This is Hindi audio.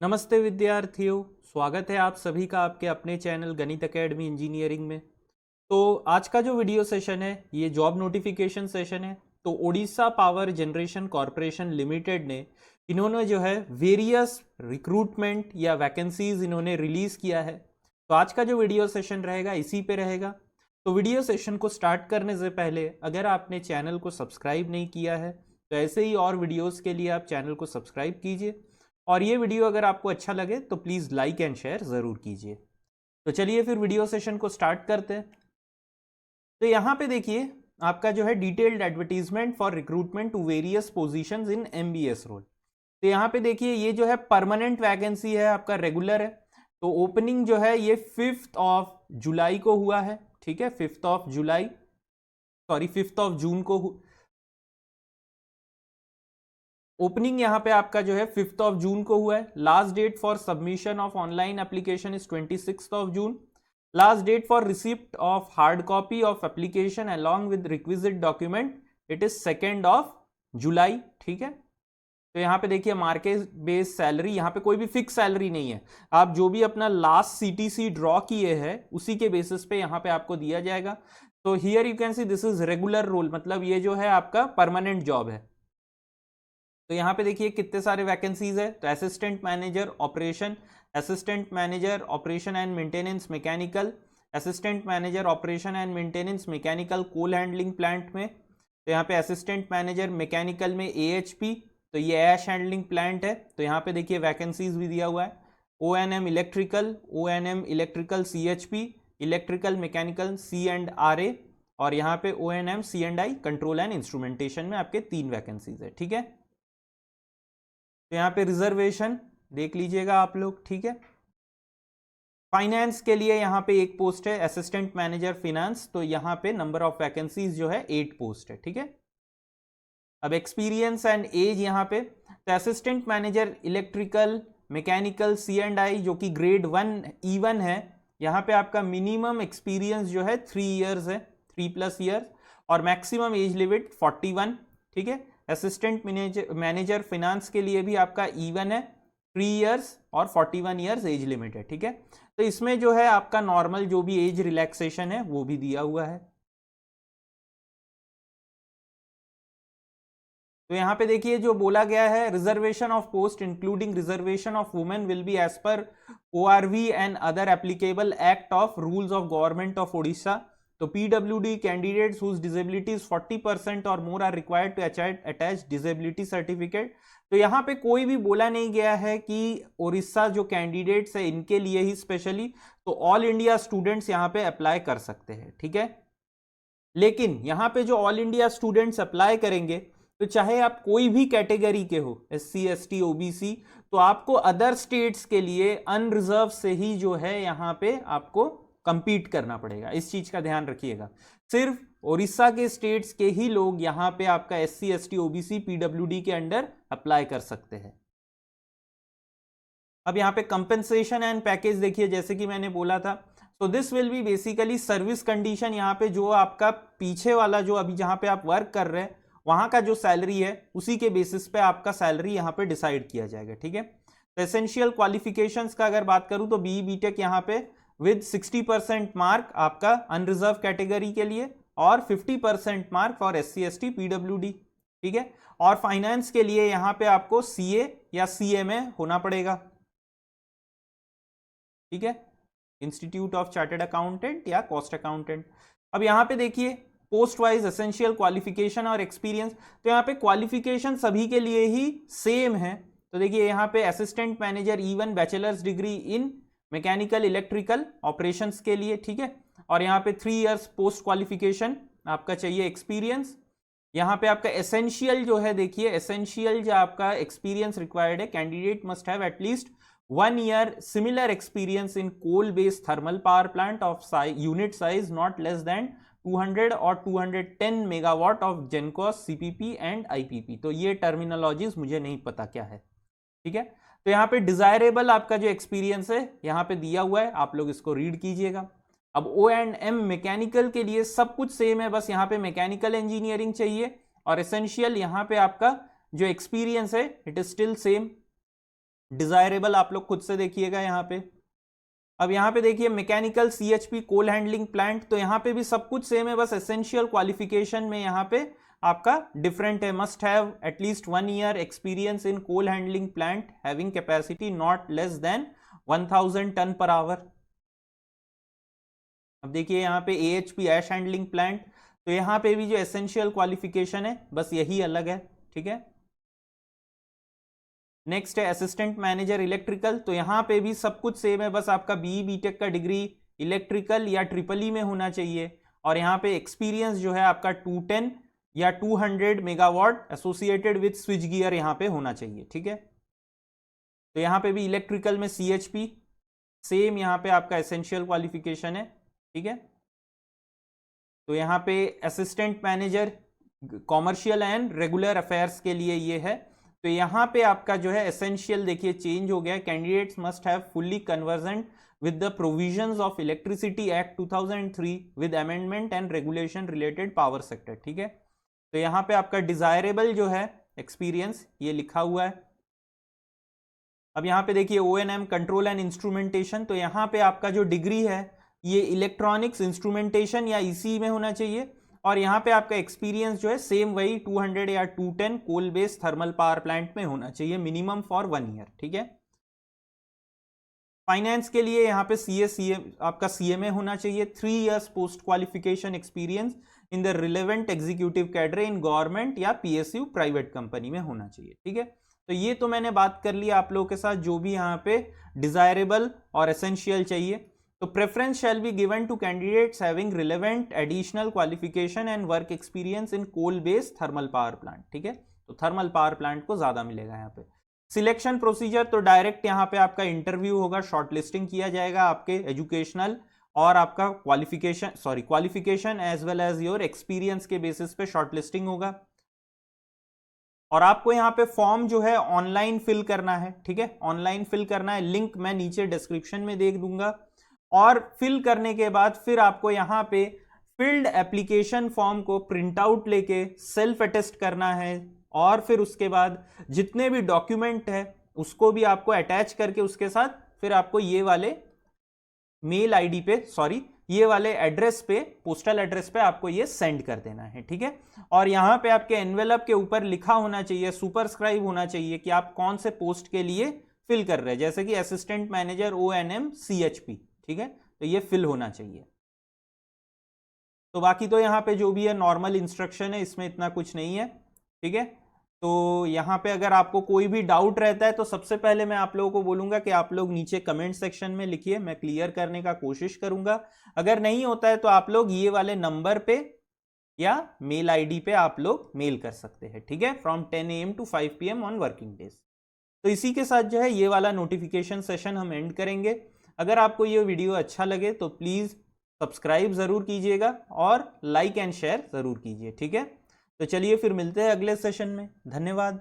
नमस्ते विद्यार्थियों, स्वागत है आप सभी का आपके अपने चैनल गणित एकेडमी इंजीनियरिंग में। तो आज का जो वीडियो सेशन है ये जॉब नोटिफिकेशन सेशन है। तो Odisha power generation corporation limited ने इन्होंने जो है वेरियस रिक्रूटमेंट या वैकेंसीज इन्होंने रिलीज किया है। तो आज का जो वीडियो सेशन रहेगा इसी पे रहेगा। तो वीडियो सेशन को स्टार्ट करने से पहले अगर आपने चैनल को सब्सक्राइब नहीं किया है तो ऐसे ही और वीडियोस के लिए आप चैनल को सब्सक्राइब कीजिए और ये वीडियो अगर आपको अच्छा लगे तो प्लीज़ लाइक एंड शेयर ज़रूर कीजिए। तो चलिए फिर वीडियो सेशन को स्टार्ट करते हैं। तो यहाँ पे देखिए आपका जो है detailed advertisement for recruitment to various positions in MBS role. तो यहाँ पे देखिए ये जो है परमानेंट वैकेंसी है, आपका रेगुलर है। तो ओपनिंग जो है ये 5 जुलाई को हुआ है, ठीक है, 5 जुलाई, सॉरी 5 जून को ओपनिंग यहाँ पे आपका जो है 5 जून को हुआ है। Last date for submission of online application is 26 June. Last date for receipt of hard copy of application along with requisite document it is 2 July, ठीक है। तो यहाँ पे देखिए मार्केट बेस्ड सैलरी, यहाँ पे कोई भी फिक्स सैलरी नहीं है। आप जो भी अपना लास्ट सीटीसी ड्रॉ किए हैं उसी के बेसिस पे यहाँ पे आपको दिया जाएगा। तो here you can see this is regular role, मतलब ये जो है आपका परमानेंट जॉब है। तो यहाँ पे देखिए कितने सारे वैकेंसीज है। तो assistant manager operation, assistant manager operation and maintenance mechanical, assistant manager operation and maintenance mechanical coal handling plant में। तो यहाँ पे असिस्टेंट मैनेजर मैकेनिकल में एएचपी, तो ये ऐश हैंडलिंग प्लांट है। तो यहाँ पे देखिए वैकेंसीज भी दिया हुआ है। O&M electrical, O&M electrical CHP, electrical mechanical C&RA, और यहाँ पे O&M C&I control and instrumentation में आपके 3 वैकेंसीज है, ठीक है। तो यहाँ पे रिजर्वेशन देख लीजिएगा आप लोग, ठीक है। फाइनेंस के लिए यहाँ पे एक पोस्ट है असिस्टेंट मैनेजर फाइनेंस, तो यहाँ पे नंबर ऑफ वैकेंसीज जो है 8 पोस्ट है, ठीक है। अब एक्सपीरियंस एंड एज यहाँ पे, तो assistant manager electrical mechanical C&I जो कि ग्रेड 1 E1 है, यहाँ पे आपका मिनिमम एक्सपीरियंस जो है 3 ईयर्स है, 3+ ईयर्स, और मैक्सिमम एज लिमिट 41, ठीक है। असिस्टेंट मैनेजर फाइनेंस के लिए भी आपका E1 है, 3 ईयर्स और 41 ईयर्स एज लिमिट है, ठीक है। तो इसमें जो है आपका नॉर्मल जो भी एज रिलैक्सेशन है वो भी दिया हुआ है। तो यहाँ पे देखिए जो बोला गया है, reservation of post including reservation of women will be as per ORV and other applicable act of rules of government of Odisha. तो PWD candidates whose disability is 40% और more are required to attach disability certificate. तो यहाँ पे कोई भी बोला नहीं गया है कि उड़ीसा जो कैंडिडेट्स है इनके लिए ही स्पेशली, तो ऑल इंडिया स्टूडेंट्स यहाँ पे अप्लाई कर सकते हैं, ठीक है। लेकिन यहाँ पे जो ऑल इंडिया स्टूडेंट्स अप्लाई करेंगे, तो चाहे आप कोई भी कैटेगरी के हो, SC ST OBC, तो आपको अदर स्टेट्स के लिए अनरिजर्व से ही जो है यहाँ पे आपको कंपीट करना पड़ेगा। इस चीज का ध्यान रखिएगा, सिर्फ उड़ीसा के स्टेट्स के ही लोग यहाँ पे आपका SC ST OBC PWD के अंडर अप्लाई कर सकते हैं। अब यहाँ पे कंपेंसेशन एंड पैकेज देखिए, जैसे कि मैंने बोला था, तो this will be basically service condition. यहाँ पे जो आपका पीछे वाला जो अभी जहाँ पे आप वर्क कर रहे हैं वहां का जो सैलरी है उसी के बेसिस पे आपका सैलरी यहाँ पे डिसाइड किया जाएगा, ठीक है। तो एसेंशियल क्वालिफिकेशंस का अगर बात करूं तो BE BTech यहाँ पे विद 60% मार्क आपका अनरिजर्व कैटेगरी के लिए और 50% mark for SC ST PWD, ठीक है। और फाइनेंस के लिए यहाँ पे आपको CA या CMA होना पड़ेगा, ठीक है, इंस्टीट्यूट ऑफ चार्टर्ड अकाउंटेंट या कॉस्ट अकाउंटेंट। अब यहाँ पे देखिए पोस्ट वाइज एसेंशियल क्वालिफिकेशन और एक्सपीरियंस, तो यहाँ पे क्वालिफिकेशन सभी के लिए ही सेम है। तो देखिए यहाँ पे assistant manager E1 bachelors degree in mechanical electrical operations के लिए, ठीक है। और यहाँ पे 3 इयर्स पोस्ट क्वालिफिकेशन आपका चाहिए एक्सपीरियंस। यहाँ पे आपका एसेंशियल जो है, देखिए एसेंशियल जो आपका एक्सपीरियंस रिक्वायर्ड है, candidate must have at least 1 year similar experience in coal based thermal power plant of unit size not less than 200 और 210 megawatt of gencos CPP and IPP। तो ये टर्मिनोलॉजीज मुझे नहीं पता क्या है, ठीक है। तो यहाँ पे डिजायरेबल आपका जो एक्सपीरियंस है यहाँ पे दिया हुआ है, आप लोग इसको रीड कीजिएगा। अब O&M मैकेनिकल के लिए सब कुछ सेम है, बस यहाँ पे मैकेनिकल इंजीनियरिंग चाहिए, और एसेंशियल यहाँ पे आपका जो एक्सपीरियंस है it is still same. Desirable आप लोग खुद से देखिएगा यहाँ पे। अब यहाँ पे देखिए mechanical CHP coal handling plant, तो यहाँ पे भी सब कुछ सेम है, बस एसेंशियल क्वालिफिकेशन में यहाँ पे आपका डिफरेंट है। Must have at least 1 year experience in coal handling plant having capacity not less than 1000 ton per hour. अब देखिए यहाँ पे AHP एश हैंडलिंग प्लांट, तो यहाँ पे भी जो एसेंशियल क्वालिफिकेशन है बस यही अलग है, ठीक है। नेक्स्ट है असिस्टेंट मैनेजर इलेक्ट्रिकल, तो यहाँ पे भी सब कुछ सेम है, बस आपका BE BTech का डिग्री इलेक्ट्रिकल या EEE में होना चाहिए, और यहाँ पे एक्सपीरियंस जो है आपका 210 या 200 megawatt associated with switch gear यहाँ पे होना चाहिए, ठीक है। तो यहाँ पे भी इलेक्ट्रिकल में CHP सेम यहाँ पे आपका एसेंशियल क्वालिफिकेशन है, ठीक है। तो यहाँ पे assistant manager commercial and regular affairs के लिए ये है। तो यहाँ पे आपका जो है एसेंशियल देखिए चेंज हो गया, candidates must have fully convergent with the provisions of electricity act 2003 with amendment and regulation related power sector, ठीक है। तो यहाँ पे आपका डिजायरेबल जो है एक्सपीरियंस ये लिखा हुआ है। अब यहाँ पे देखिए ONM कंट्रोल एंड इंस्ट्रूमेंटेशन, तो यहाँ पे आपका जो डिग्री है ये इलेक्ट्रॉनिक्स इंस्ट्रूमेंटेशन या ECE में होना चाहिए, और यहाँ पे आपका एक्सपीरियंस जो है सेम वही 200 या 210 coal based thermal power plant में होना चाहिए, मिनिमम फॉर 1 ईयर, ठीक है। फाइनेंस के लिए यहाँ पे आपका CMA होना चाहिए, 3 years post qualification experience in the relevant executive cadre in government या PSU प्राइवेट कंपनी में होना चाहिए, ठीक है। तो ये तो मैंने बात कर ली आप लोगों के साथ जो भी यहाँ पे डिजायरेबल और एसेंशियल चाहिए। तो preference shall be given to candidates having relevant additional qualification and work experience in coal based thermal power plant, ठीक है। तो थर्मल पावर प्लांट को ज्यादा मिलेगा यहाँ पे। सिलेक्शन प्रोसीजर तो डायरेक्ट यहाँ पे आपका इंटरव्यू होगा, शॉर्टलिस्टिंग किया जाएगा आपके एजुकेशनल और आपका qualification as well as your experience के बेसिस पे शॉर्टलिस्टिंग होगा। और आपको यहाँ पे फॉर्म जो है ऑनलाइन फिल करना है, ठीक है, ऑनलाइन फिल करना है, लिंक मैं नीचे डिस्क्रिप्शन में दे दूंगा। और फिल करने के बाद फिर आपको यहाँ पे फिल्ड एप्लीकेशन फॉर्म को प्रिंट आउट लेके सेल्फ अटेस्ट करना है, और फिर उसके बाद जितने भी डॉक्यूमेंट है उसको भी आपको अटैच करके उसके साथ फिर आपको ये वाले मेल आईडी पे ये वाले एड्रेस पे, पोस्टल एड्रेस पे आपको ये सेंड कर देना है, ठीक है। और यहाँ पे आपके एनवेलप के ऊपर लिखा होना चाहिए, सुपरस्क्राइब होना चाहिए कि आप कौन से पोस्ट के लिए फिल कर रहे हैं, जैसे कि असिस्टेंट मैनेजर ONM CHP, ठीक है। तो ये फिल होना चाहिए। तो बाकी तो यहाँ पे जो भी है नॉर्मल इंस्ट्रक्शन है, इसमें इतना कुछ नहीं है, ठीक है। तो यहाँ पे अगर आपको कोई भी डाउट रहता है तो सबसे पहले मैं आप लोगों को बोलूंगा कि आप लोग नीचे कमेंट सेक्शन में लिखिए, मैं क्लियर करने का कोशिश करूंगा। अगर नहीं होता है तो आप लोग ये वाले नंबर पे या मेल आईडी पे आप लोग मेल कर सकते हैं, ठीक है, from 10 AM to 5 PM on working days. तो इसी के साथ जो है ये वाला नोटिफिकेशन सेशन हम एंड करेंगे। अगर आपको ये वीडियो अच्छा लगे तो प्लीज सब्सक्राइब जरूर कीजिएगा और लाइक एंड शेयर जरूर कीजिए, ठीक है। तो चलिए फिर मिलते हैं अगले सेशन में, धन्यवाद।